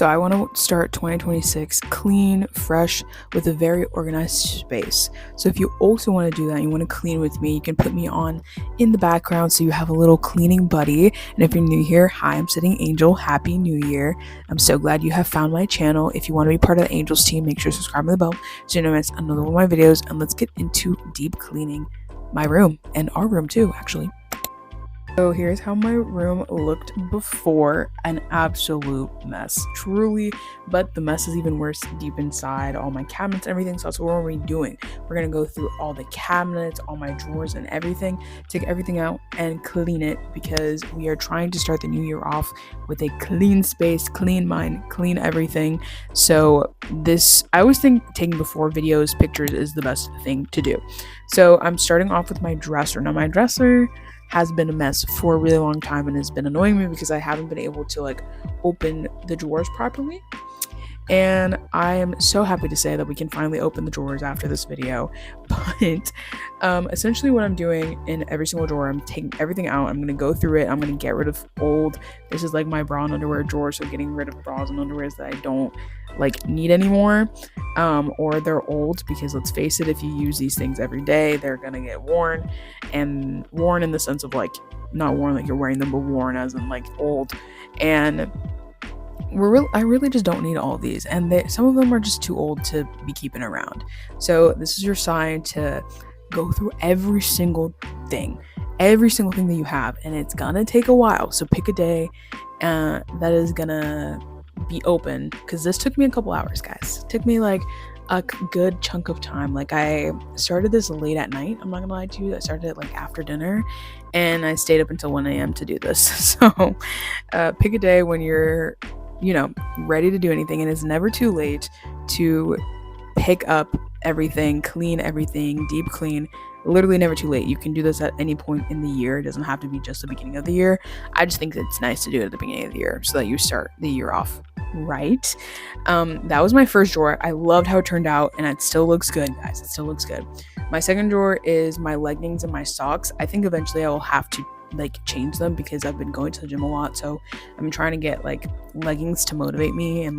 So I want to start 2026 clean, fresh, with a very organized space. So if you also want to do that, you want to clean with me, you can put me on in the background so you have a little cleaning buddy. And if you're new here, hi, I'm Sitting Angel. Happy New Year. I'm so glad you have found my channel. If you want to be part of the Angels team, make sure to subscribe to the bell so you don't miss another one of my videos. And let's get into deep cleaning my room and our room too, actually. So here's how my room looked before. An absolute mess, truly, but the mess is even worse deep inside, all my cabinets, everything. So that's what we're doing. We're gonna go through all the cabinets, all my drawers and everything, take everything out and clean it, because we are trying to start the new year off with a clean space, clean mind, clean everything. So this, I always think taking before videos, pictures is the best thing to do. So I'm starting off with my dresser. Now my dresser has been a mess for a really long time and has been annoying me because I haven't been able to open the drawers properly. And I am so happy to say that we can finally open the drawers after this video. But essentially what I'm doing in every single drawer, I'm taking everything out. I'm going to go through it. I'm going to get rid of old. This is my bra and underwear drawer. So getting rid of bras and underwears that I don't need anymore. Or they're old, because let's face it, if you use these things every day, they're going to get worn. And worn in the sense of not worn like you're wearing them, but worn as in old. And I really just don't need all of these, and some of them are just too old to be keeping around. So this is your sign to go through every single thing that you have, and it's gonna take a while. So pick a day that is gonna be open, because this took me a couple hours, guys. It took me a good chunk of time. I started this late at night, I'm not gonna lie to you. I started it after dinner, and I stayed up until 1 a.m. to do this. So pick a day when you're ready to do anything, and it's never too late to pick up everything, clean everything, deep clean. Literally never too late. You can do this at any point in the year. It doesn't have to be just the beginning of the year. I just think it's nice to do it at the beginning of the year so that you start the year off right. That was my first drawer. I loved how it turned out, and it still looks good, guys. It still looks good. My second drawer is my leggings and my socks. I think eventually I will have to change them, because I've been going to the gym a lot, so I'm trying to get leggings to motivate me, and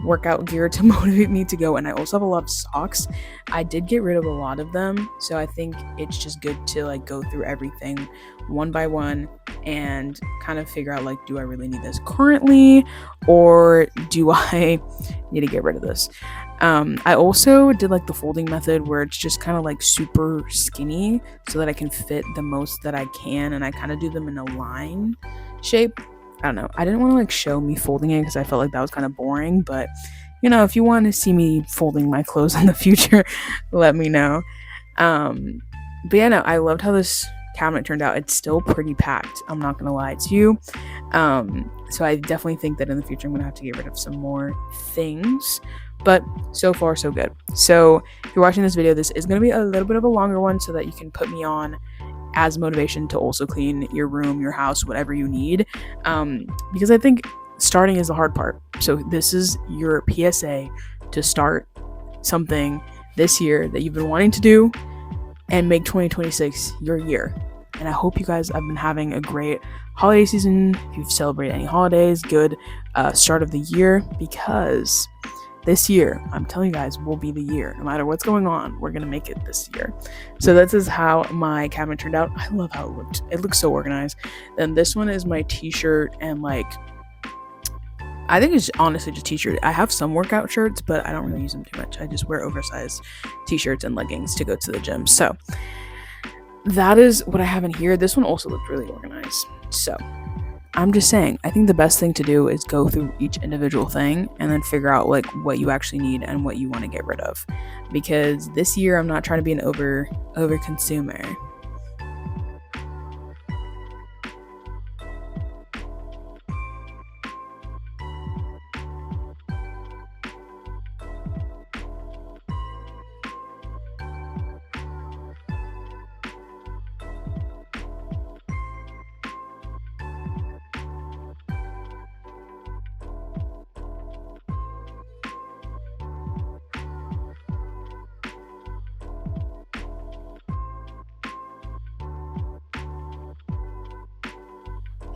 workout gear to motivate me to go. And I also have a lot of socks. I did get rid of a lot of them, so I think it's just good to go through everything one by one and kind of figure out do I really need this currently, or do I need to get rid of this. I also did the folding method, where it's just kind of super skinny so that I can fit the most that I can, and I kind of do them in a line shape. I don't know, I didn't want to show me folding it because I felt that was kind of boring, but if you want to see me folding my clothes in the future, let me know. But yeah, no, I loved how this cabinet turned out. It's still pretty packed, I'm not gonna lie to you. So I definitely think that in the future I'm gonna have to get rid of some more things, but so far so good. So if you're watching this video, this is going to be a little bit of a longer one so that you can put me on as motivation to also clean your room, your house, whatever you need, because I think starting is the hard part. So this is your PSA to start something this year that you've been wanting to do and make 2026 your year. And I hope you guys have been having a great holiday season. If you've celebrated any holidays, good start of the year, because this year, I'm telling you guys, will be the year. No matter what's going on, we're going to make it this year. So this is how my cabinet turned out. I love how it looked. It looks so organized. Then this one is my t-shirt, and I think it's honestly just t-shirt. I have some workout shirts, but I don't really use them too much. I just wear oversized t-shirts and leggings to go to the gym. So that is what I have in here. This one also looked really organized. So I'm just saying, I think the best thing to do is go through each individual thing and then figure out what you actually need and what you want to get rid of. Because this year I'm not trying to be an over consumer.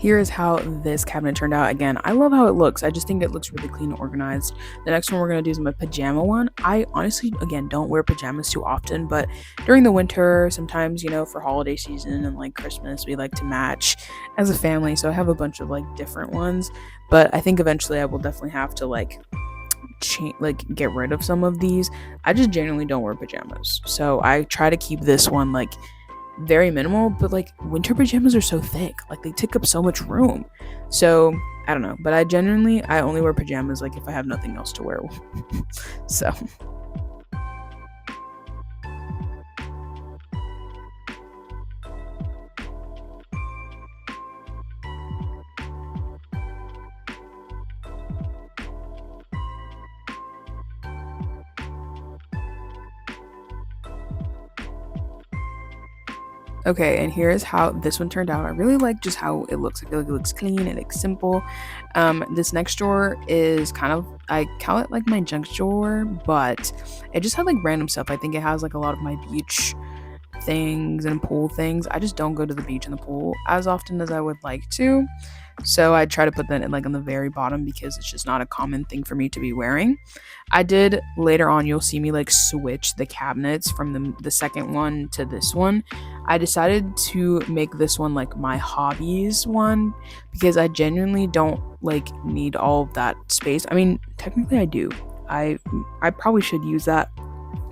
Here is how this cabinet turned out. Again, I love how it looks. I just think it looks really clean and organized. The next one we're going to do is my pajama one. I honestly, again, don't wear pajamas too often, but during the winter, sometimes, for holiday season and like Christmas, we like to match as a family. So I have a bunch of like different ones, but I think eventually I will definitely have to get rid of some of these. I just genuinely don't wear pajamas. So I try to keep this one like very minimal, but like winter pajamas are so thick, like they take up so much room. So I don't know, but I only wear pajamas like if I have nothing else to wear. So okay, and here's how this one turned out. I really like just how it looks. I feel like it looks clean, it looks simple. This next drawer is kind of, I call it like my junk drawer, but it just had like random stuff. I think it has like a lot of my beach things and pool things. I just don't go to the beach and the pool as often as I would like to. So I try to put that in like on the very bottom because it's just not a common thing for me to be wearing. I did later on, you'll see me like switch the cabinets from the second one to this one. I decided to make this one like my hobbies one because I genuinely don't like need all of that space. I mean, technically I do. I probably should use that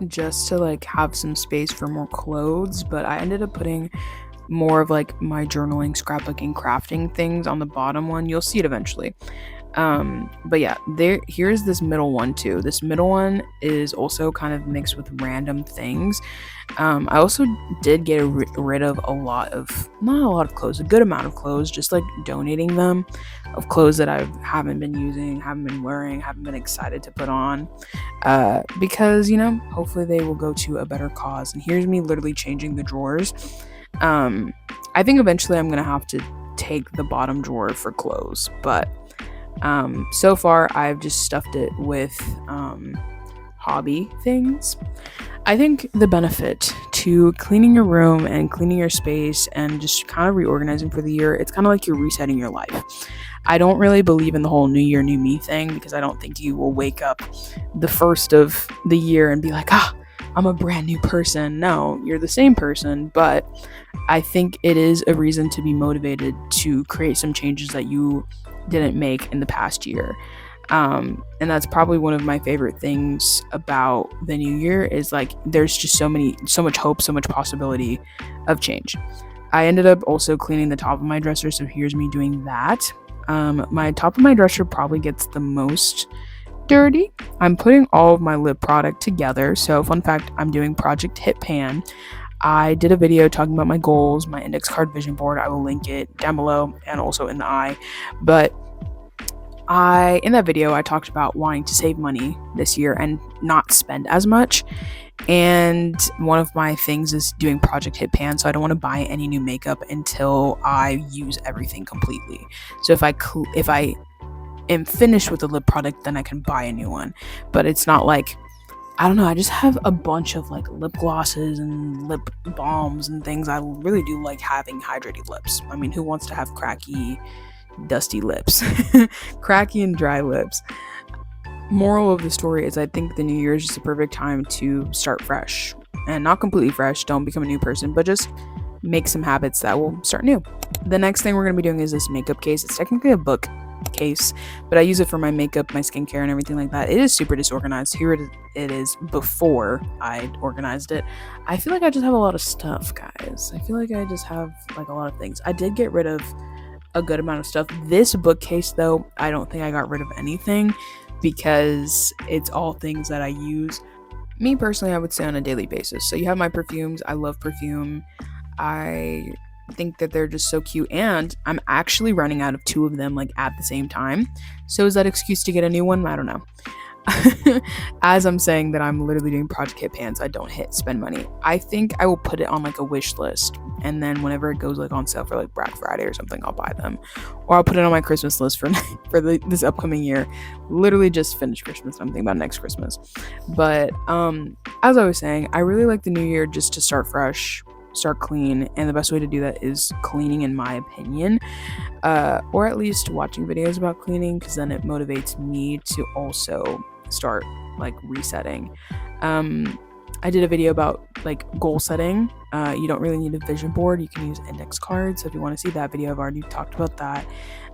just to like have some space for more clothes, but I ended up putting more of like my journaling, scrapbooking, crafting things on the bottom one. You'll see it eventually. But yeah, here's this middle one too. This middle one is also kind of mixed with random things. I also did get rid of not a lot of clothes, a good amount of clothes, just like donating them, of clothes that I haven't been using, haven't been wearing, haven't been excited to put on, because hopefully they will go to a better cause. And here's me literally changing the drawers. I think eventually I'm gonna have to take the bottom drawer for clothes, but so far I've just stuffed it with hobby things. I think the benefit to cleaning your room and cleaning your space and just kind of reorganizing for the year, it's kind of like you're resetting your life. I don't really believe in the whole new year, new me thing because I don't think you will wake up the first of the year and be like, I'm a brand new person. No, you're the same person, but I think it is a reason to be motivated to create some changes that you didn't make in the past year. And that's probably one of my favorite things about the new year is like there's just so much hope, so much possibility of change. I ended up also cleaning the top of my dresser, so here's me doing that. My top of my dresser probably gets the most dirty. I'm putting all of my lip product together. So fun fact, I'm doing Project Hit Pan. I did a video talking about my goals, my index card vision board. I will link it down below and also in the eye. But in that video, I talked about wanting to save money this year and not spend as much. And one of my things is doing Project Hit Pan. So I don't want to buy any new makeup until I use everything completely. So if I am finished with the lip product, then I can buy a new one. But it's not like, I don't know, I just have a bunch of like lip glosses and lip balms and things. I really do like having hydrated lips. I mean, who wants to have cracky, dusty lips? Cracky and dry lips. Moral of the story is I think the new year is just a perfect time to start fresh. And not completely fresh, don't become a new person, but just make some habits that will start new. The next thing we're going to be doing is this makeup case. It's technically a bookcase, but I use it for my makeup, my skincare, and everything like that. It is super disorganized. Here it is before I organized it. I feel like I just have a lot of stuff, guys. I feel like I just have like a lot of things. I did get rid of a good amount of stuff. This bookcase, though, I don't think I got rid of anything because it's all things that I use. Me personally, I would say on a daily basis. So you have my perfumes. I love perfume. I think that they're just so cute, and I'm actually running out of 2 of them like at the same time. So is that excuse to get a new one? I don't know. As I'm saying that I'm literally doing Project Hit Pans, I don't spend money. I think I will put it on like a wish list, and then whenever it goes like on sale for like Black Friday or something, I'll buy them, or I'll put it on my Christmas list for this upcoming year. Literally just finished Christmas. I'm thinking about next Christmas. But as I was saying, I really like the new year just to start fresh, start clean, and the best way to do that is cleaning, in my opinion, or at least watching videos about cleaning, because then it motivates me to also start like resetting. I did a video about like goal setting. You don't really need a vision board. You can use index cards. So if you want to see that video, I've already talked about that.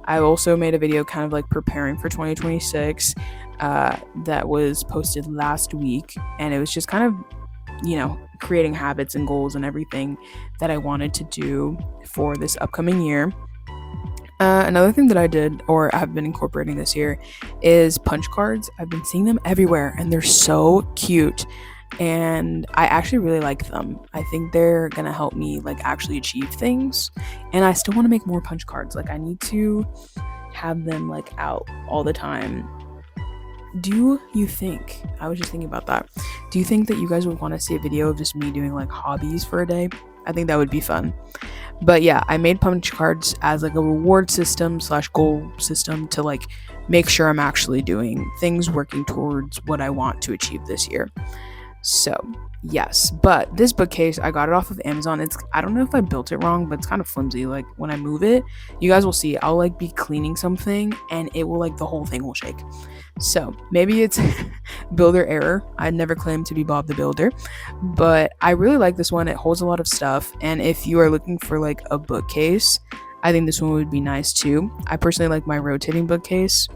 I also made a video kind of like preparing for 2026 that was posted last week, and it was just kind of, creating habits and goals and everything that I wanted to do for this upcoming year. Another thing that I did, or have been incorporating this year, is punch cards. I've been seeing them everywhere and they're so cute, and I actually really like them. I think they're gonna help me like actually achieve things, and I still want to make more punch cards. Like, I need to have them like out all the time. Do you think, I was just thinking about that, do you think that you guys would want to see a video of just me doing like hobbies for a day? I think that would be fun. But yeah, I made punch cards as like a reward system / goal system to like make sure I'm actually doing things working towards what I want to achieve this year. So yes, but this bookcase, I got it off of Amazon. I don't know if I built it wrong, but it's kind of flimsy. Like, when I move it, you guys will see, I'll like be cleaning something and it will like, the whole thing will shake. So maybe it's builder error. I never claimed to be Bob the Builder, but I really like this one. It holds a lot of stuff, and if you are looking for like a bookcase, I think this one would be nice too. I personally like my rotating bookcase.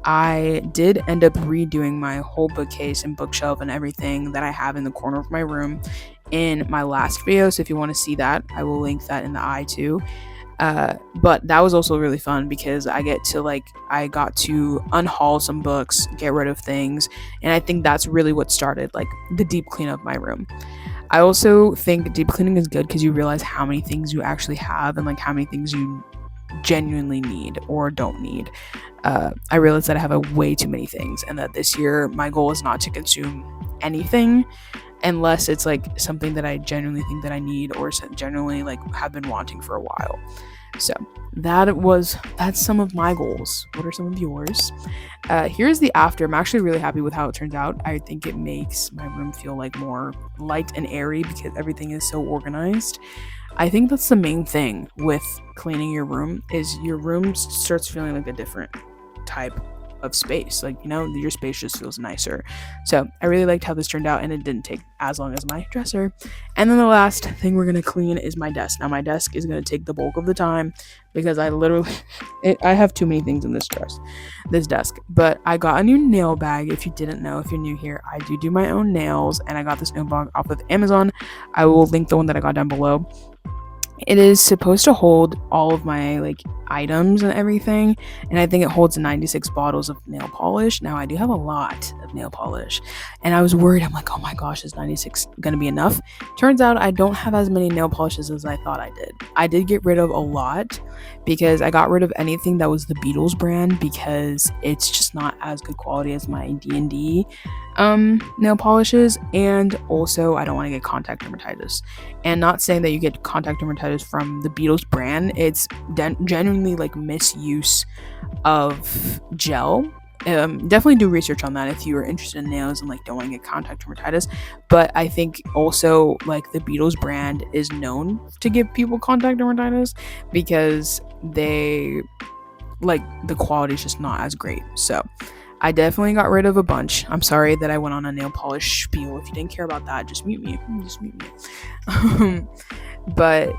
I did end up redoing my whole bookcase and bookshelf and everything that I have in the corner of my room in my last video, so if you want to see that, I will link that in the eye too. But that was also really fun because I got to unhaul some books, get rid of things, and I think that's really what started like the deep clean of my room. I also think deep cleaning is good because you realize how many things you actually have and like how many things you genuinely need or don't need. I realized that I have way too many things, and that this year my goal is not to consume anything unless it's like something that I genuinely think that I need or genuinely like have been wanting for a while. So that's some of my goals. What are some of yours? Here's the after. I'm actually really happy with how it turns out. I think it makes my room feel like more light and airy because everything is so organized. I think that's the main thing with cleaning your room, is your room starts feeling like a different type of space. Like, your space just feels nicer. So I really liked how this turned out, and it didn't take as long as my dresser. And then the last thing we're gonna clean is my desk. Now my desk is gonna take the bulk of the time because I literally I have too many things in this desk. But I got a new nail bag. If you didn't know, if you're new here, I do my own nails, and I got this nail bag off of Amazon. I will link the one that I got down below. It is supposed to hold all of my like items and everything, and I think it holds 96 bottles of nail polish. Now I do have a lot of nail polish, and I was worried. I'm like, oh my gosh, is 96 gonna be enough? Turns out I don't have as many nail polishes as I thought I did. I did get rid of a lot because I got rid of anything that was the Beatles brand because it's just not as good quality as my D&D nail polishes, and also I don't want to get contact dermatitis. And not saying that you get contact dermatitis from the Beatles brand, it's genuinely like misuse of gel. Definitely do research on that if you are interested in nails and like don't want to get contact dermatitis. But I think also like the Beatles brand is known to give people contact dermatitis because they like the quality is just not as great. So I definitely got rid of a bunch. I'm sorry that I went on a nail polish spiel. If you didn't care about that, just mute me. But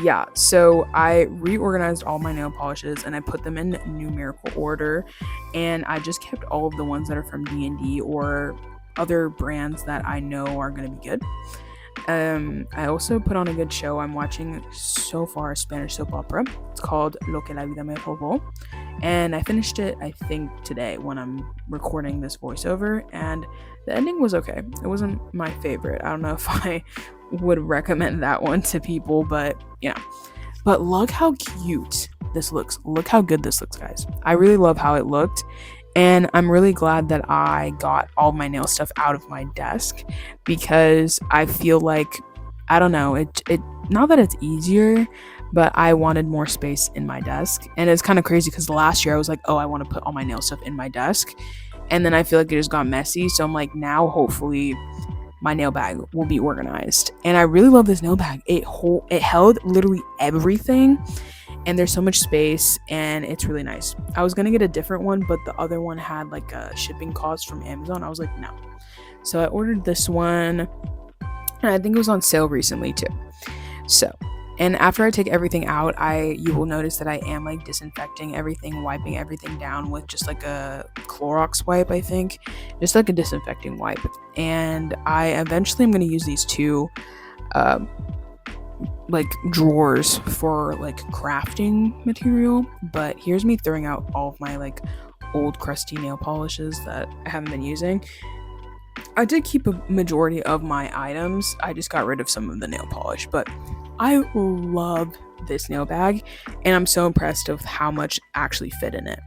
yeah, so I reorganized all my nail polishes and I put them in numerical order, and I just kept all of the ones that are from D&D or other brands that I know are going to be good. I also put on a good show. I'm watching so far a Spanish soap opera. It's called Lo que la vida me robó, and I finished it I think today when I'm recording this voiceover, and the ending was okay. It wasn't my favorite. I don't know if I would recommend that one to people, but yeah. But look how cute this looks. Look how good this looks, guys. I really love how it looked, and I'm really glad that I got all my nail stuff out of my desk because I feel like, I don't know, it not that it's easier, but I wanted more space in my desk. And it's kind of crazy because last year I was like, oh, I want to put all my nail stuff in my desk, and then I feel like it just got messy. So I'm like, now hopefully my nail bag will be organized. And I really love this nail bag. It held literally everything, and there's so much space, and it's really nice. I was gonna get a different one, but the other one had like a shipping cost from Amazon. I was like, no. So I ordered this one, and I think it was on sale recently too. So, and after I take everything out, you will notice that I am like disinfecting everything, wiping everything down with just like a Clorox wipe, I think, just like a disinfecting wipe. And I eventually am going to use these two like drawers for like crafting material. But here's me throwing out all of my like old crusty nail polishes that I haven't been using. I did keep a majority of my items. I just got rid of some of the nail polish, but I love this nail bag, and I'm so impressed of how much actually fit in it.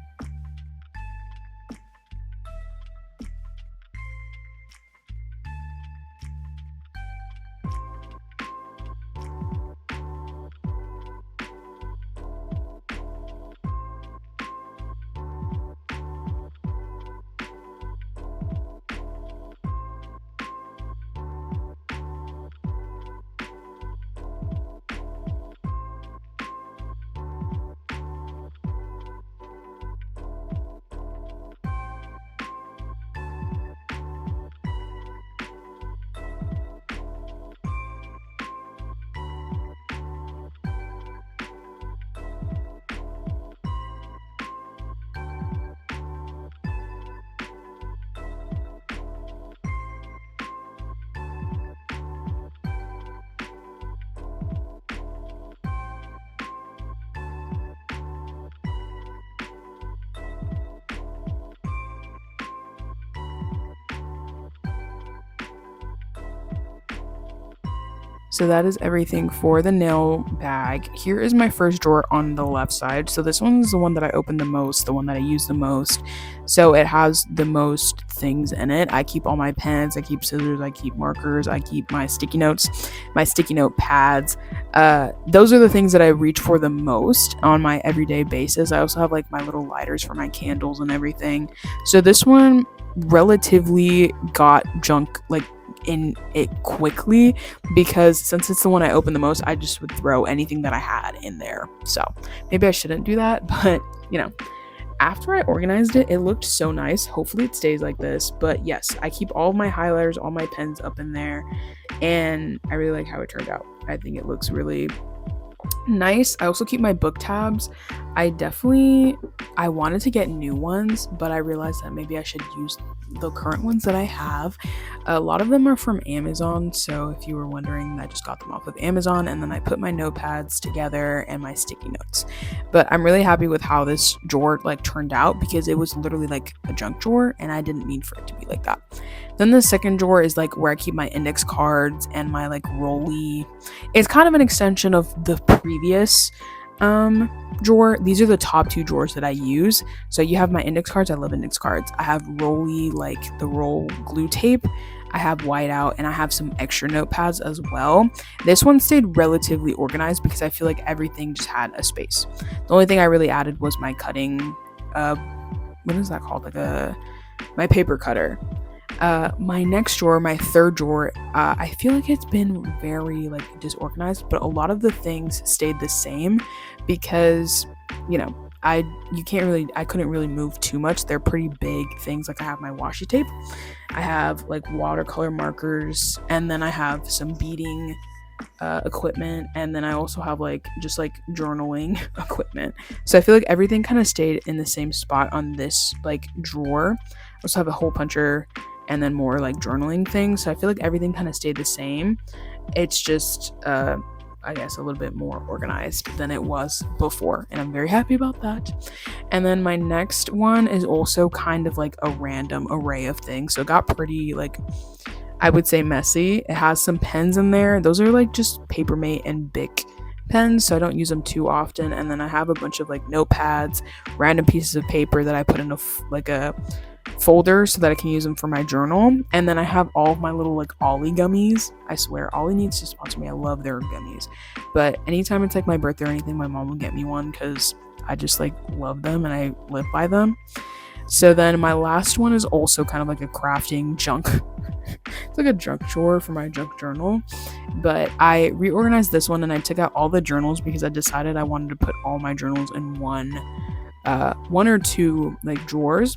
So that is everything for the nail bag. Here is my first drawer on the left side. So this one is the one that I open the most, the one that I use the most. So it has the most things in it. I keep all my pens, I keep scissors, I keep markers, I keep my sticky notes, my sticky note pads. Those are the things that I reach for the most on my everyday basis. I also have like my little lighters for my candles and everything. So this one relatively got junk like in it quickly, because since it's the one I open the most, I just would throw anything that I had in there. So maybe I shouldn't do that, but you know, after I organized it, it looked so nice. Hopefully it stays like this. But yes, I keep all of my highlighters, all my pens up in there, and I really like how it turned out. I think it looks really nice. I also keep my book tabs. I wanted to get new ones, but I realized that maybe I should use the current ones that I have. A lot of them are from Amazon, so if you were wondering, I just got them off of Amazon, and then I put my notepads together and my sticky notes. But I'm really happy with how this drawer like turned out, because it was literally like a junk drawer, and I didn't mean for it to be like that. Then the second drawer is like where I keep my index cards and my like rolly. It's kind of an extension of the previous drawer. These are the top two drawers that I use. So you have my index cards. I love index cards. I have rolly, like the roll glue tape. I have whiteout, and I have some extra notepads as well. This one stayed relatively organized because I feel like everything just had a space. The only thing I really added was my cutting, what is that called? My paper cutter. My next drawer, my third drawer, I feel like it's been very like disorganized, but a lot of the things stayed the same because, you know, I couldn't really move too much. They're pretty big things. Like I have my washi tape, I have like watercolor markers, and then I have some beading equipment, and then I also have like just like journaling equipment. So I feel like everything kind of stayed in the same spot on this like drawer. I also have a hole puncher and then more like journaling things. So I feel like everything kind of stayed the same. It's just I guess a little bit more organized than it was before, and I'm very happy about that. And then my next one is also kind of like a random array of things. So it got pretty like, I would say, messy. It has some pens in there. Those are like just Papermate and Bic pens, so I don't use them too often. And then I have a bunch of like notepads, random pieces of paper that I put in a folder so that I can use them for my journal. And then I have all of my little like Ollie gummies. I swear, Ollie needs to sponsor me. I love their gummies. But anytime it's like my birthday or anything, my mom will get me one because I just like love them and I live by them. So then my last one is also kind of like a crafting junk It's like a junk drawer for my junk journal. But I reorganized this one and I took out all the journals because I decided I wanted to put all my journals in one or two like drawers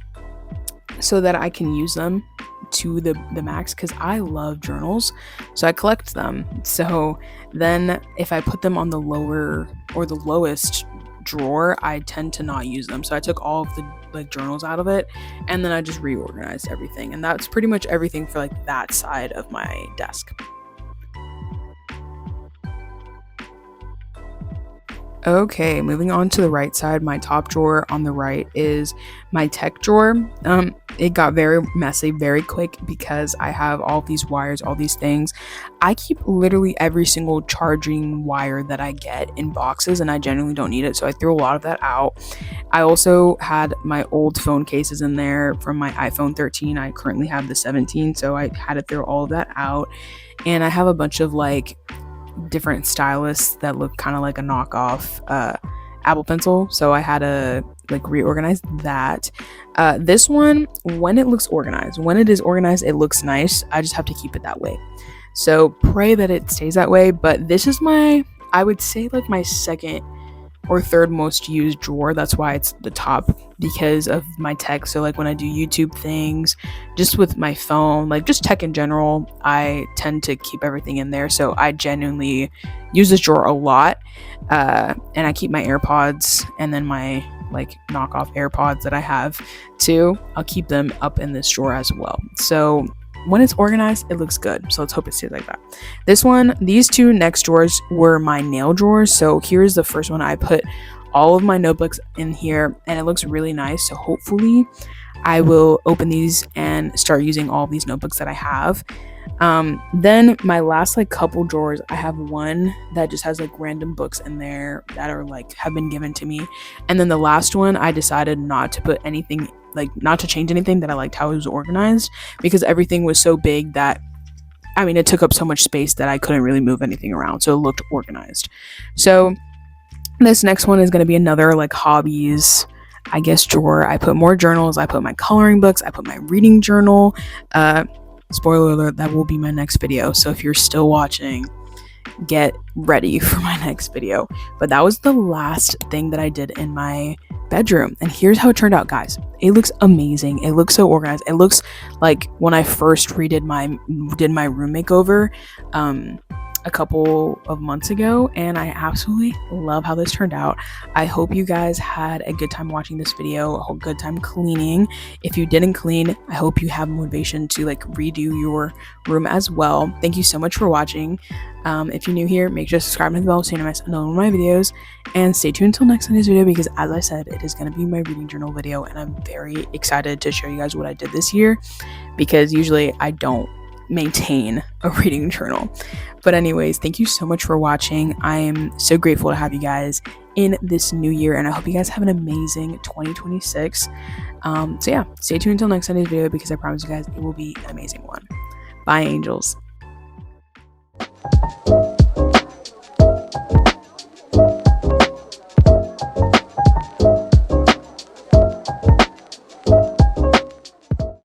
so that I can use them to the max, because I love journals, so I collect them. So then if I put them on the lower or the lowest drawer, I tend to not use them. So I took all of the like journals out of it, and then I just reorganized everything, and that's pretty much everything for like that side of my desk. Okay, moving on to the right side, my top drawer on the right is my tech drawer. It got very messy very quick because I have all these wires, all these things. I keep literally every single charging wire that I get in boxes, and I genuinely don't need it, so I threw a lot of that out. I also had my old phone cases in there from my iPhone 13. I currently have the 17, so I had to throw all of that out. And I have a bunch of like different stylists that look kind of like a knockoff Apple Pencil, so I had to like reorganize that. This one, when it is organized, it looks nice. I just have to keep it that way, so pray that it stays that way. But this is I would say like my second or third most used drawer. That's why it's the top, because of my tech. So like when I do YouTube things, just with my phone, like just tech in general, I tend to keep everything in there. So I genuinely use this drawer a lot. And I keep my AirPods and then my like knockoff AirPods that I have too. I'll keep them up in this drawer as well. So when it's organized, it looks good. So let's hope it stays like that. These two next drawers were my nail drawers. So here's the first one. I put all of my notebooks in here and it looks really nice. So hopefully I will open these and start using all of these notebooks that I have. Then my last like couple drawers, I have one that just has like random books in there that are like have been given to me. And then the last one, I decided not to put anything, like not to change anything, that I liked how it was organized, because everything was so big that it took up so much space that I couldn't really move anything around. So it looked organized. So this next one is going to be another like hobbies, I guess, drawer. I put more journals. I put my coloring books. I put my reading journal. Spoiler alert, that will be my next video. So if you're still watching, get ready for my next video. But that was the last thing that I did in my bedroom, and here's how it turned out, guys. It looks amazing. It looks so organized. It looks like when I first did my room makeover a couple of months ago, and I absolutely love how this turned out. I hope you guys had a good time watching this video, a good time cleaning. If you didn't clean, I hope you have motivation to like redo your room as well. Thank you so much for watching. If you're new here, make sure to subscribe to the bell so you don't miss another one of my videos, and stay tuned until next Sunday's video, because as I said, it is going to be my reading journal video, and I'm very excited to show you guys what I did this year, because usually I don't maintain a reading journal. But anyways, thank you so much for watching. I am so grateful to have you guys in this new year, and I hope you guys have an amazing 2026. So yeah, stay tuned until next Sunday's video, because I promise you guys it will be an amazing one. Bye, angels.